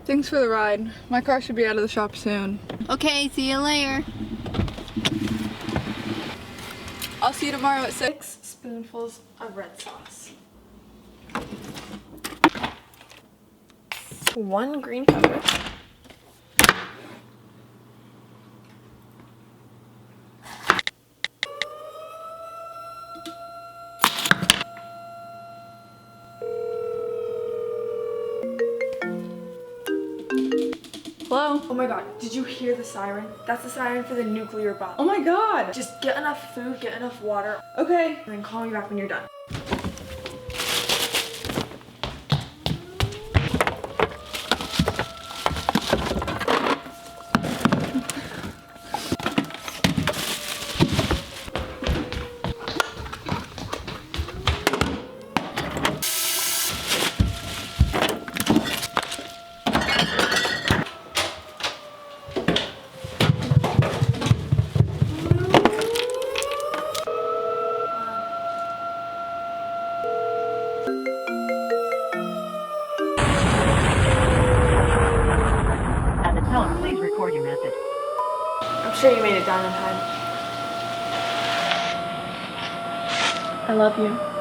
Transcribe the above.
Thanks for the ride. My car should be out of the shop soon. Okay, see you later. I'll see you tomorrow at 6 spoonfuls of red sauce. 1 green pepper. Hello? Oh my god, did you hear the siren? That's the siren for the nuclear bomb. Oh my god! Just get enough food, get enough water, Okay. and then call me back when you're done. At the tone, please record your message. I'm sure you made it down in time. I love you.